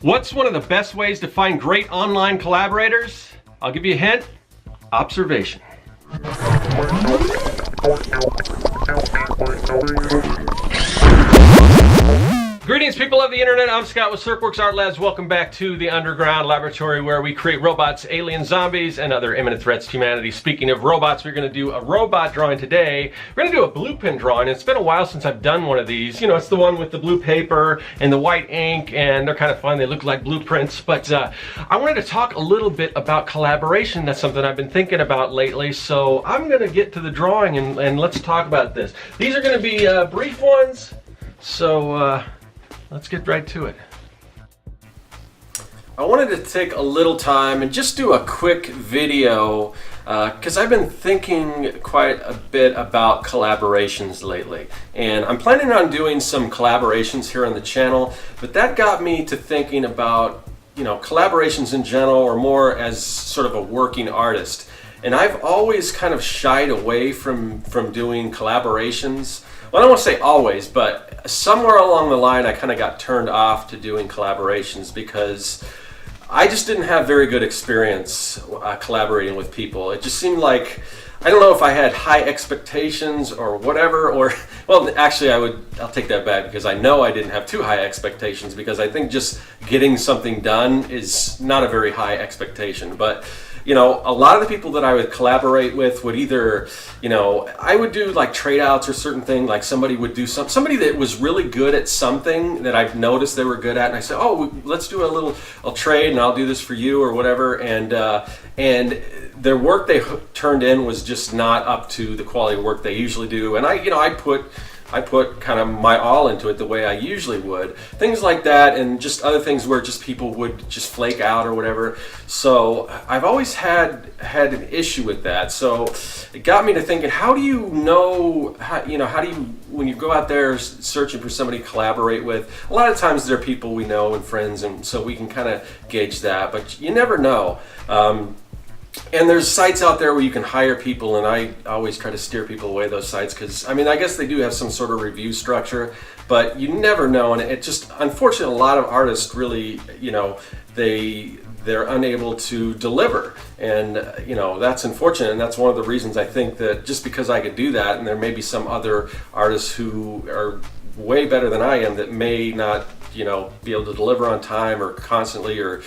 What's one of the best ways to find great online collaborators? I'll give you a hint: observation. Greetings, people of the internet. I'm Scott with Serkworks Art Labs. Welcome back to the underground laboratory where we create robots, alien zombies, and other imminent threats to humanity. Speaking of robots, we're going to do a robot drawing today. We're going to do a blue pen drawing. It's been a while since I've done one of these. You know, it's the one with the blue paper and the white ink, and they're kind of fun. They look like blueprints. But I wanted to talk a little bit about collaboration. That's something I've been thinking about lately. So I'm going to get to the drawing and let's talk about this. These are going to be brief ones. So let's get right to it. I wanted to take a little time and just do a quick video because I've been thinking quite a bit about collaborations lately, and I'm planning on doing some collaborations here on the channel, but that got me to thinking about, you know, collaborations in general, or more as sort of a working artist. And I've always kind of shied away from doing collaborations. Well, I don't want to say always, but somewhere along the line I kind of got turned off to doing collaborations because I just didn't have very good experience collaborating with people. It just seemed like, I don't know if I had high expectations or whatever, or, well, actually I'll take that back, because I know I didn't have too high expectations, because I think just getting something done is not a very high expectation. But you know, a lot of the people that I would collaborate with would either, you know, I would do like trade outs or certain thing, like somebody would do somebody that was really good at something that I've noticed they were good at, and I said, oh, let's do I'll trade and I'll do this for you or whatever, and their work they turned in was just not up to the quality of work they usually do, and I put kind of my all into it the way I usually would. Things like that, and just other things where just people would just flake out or whatever. So I've always had an issue with that. So it got me to thinking, how do you know, how do you, when you go out there searching for somebody to collaborate with, a lot of times they're people we know and friends, and so we can kind of gauge that, but you never know. And there's sites out there where you can hire people, and I always try to steer people away those sites because, I mean, I guess they do have some sort of review structure, but you never know, and it just, unfortunately, a lot of artists really, you know, they're unable to deliver, and you know, that's unfortunate, and that's one of the reasons I think that just because I could do that, and there may be some other artists who are way better than I am that may not, you know, be able to deliver on time or constantly, or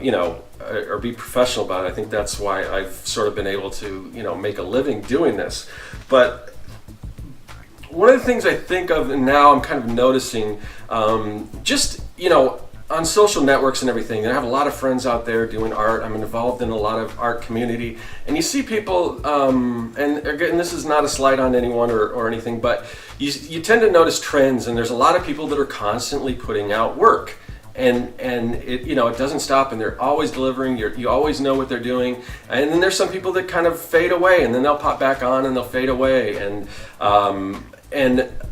you know, or be professional about it. I think that's why I've sort of been able to, you know, make a living doing this. But one of the things I think of, and now I'm kind of noticing, just, you know, on social networks and everything, I have a lot of friends out there doing art. I'm involved in a lot of art community, and you see people, and again, this is not a slight on anyone or anything, but you tend to notice trends, and there's a lot of people that are constantly putting out work, and it, you know, it doesn't stop, and they're always delivering. You always know what they're doing, and then there's some people that kind of fade away, and then they'll pop back on and they'll fade away, and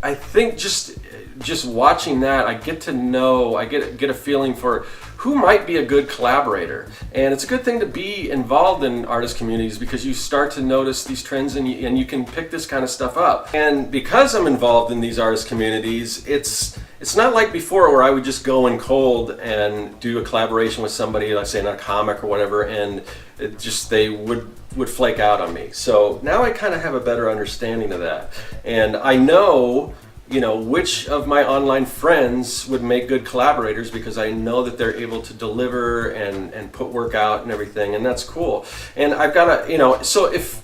I think just watching that, I get to know, I get a feeling for who might be a good collaborator. And it's a good thing to be involved in artist communities, because you start to notice these trends, and you can pick this kind of stuff up. And because I'm involved in these artist communities, it's not like before where I would just go in cold and do a collaboration with somebody, let's say in a comic or whatever, and it just, they would flake out on me. So now I kind of have a better understanding of that. And I know, you know, which of my online friends would make good collaborators, because I know that they're able to deliver and put work out and everything, and that's cool. And I've got to, you know, so if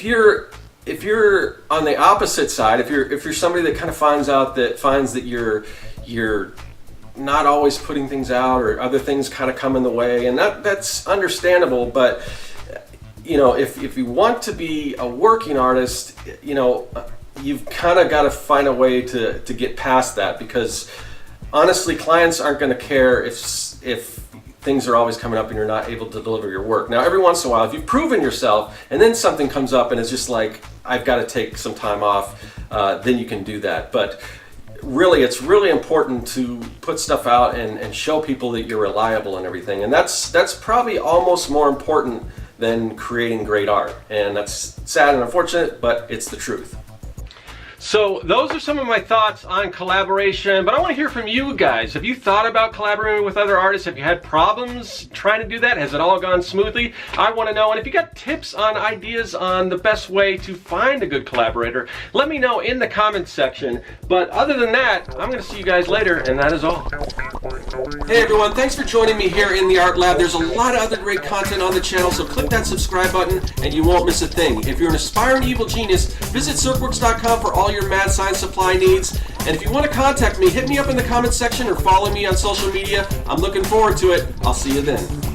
you're on the opposite side, if you're somebody that kind of finds that you're not always putting things out, or other things kind of come in the way, and that's understandable, but you know, if you want to be a working artist, you know, you've kind of got to find a way to get past that, because honestly, clients aren't going to care if things are always coming up and you're not able to deliver your work. Now, every once in a while, if you've proven yourself and then something comes up and it's just like, I've got to take some time off, then you can do that. But really, it's really important to put stuff out and show people that you're reliable and everything. And that's probably almost more important than creating great art. And that's sad and unfortunate, but it's the truth. So those are some of my thoughts on collaboration, but I want to hear from you guys. Have you thought about collaborating with other artists? Have you had problems trying to do that? Has it all gone smoothly? I want to know. And if you got tips on ideas on the best way to find a good collaborator, let me know in the comments section. But other than that, I'm going to see you guys later, and that is all. Hey everyone, thanks for joining me here in the Art Lab. There's a lot of other great content on the channel, so click that subscribe button and you won't miss a thing. If you're an aspiring evil genius, visit Serkworks.com for all your mad science supply needs. And if you want to contact me, hit me up in the comments section or follow me on social media. I'm looking forward to it. I'll see you then.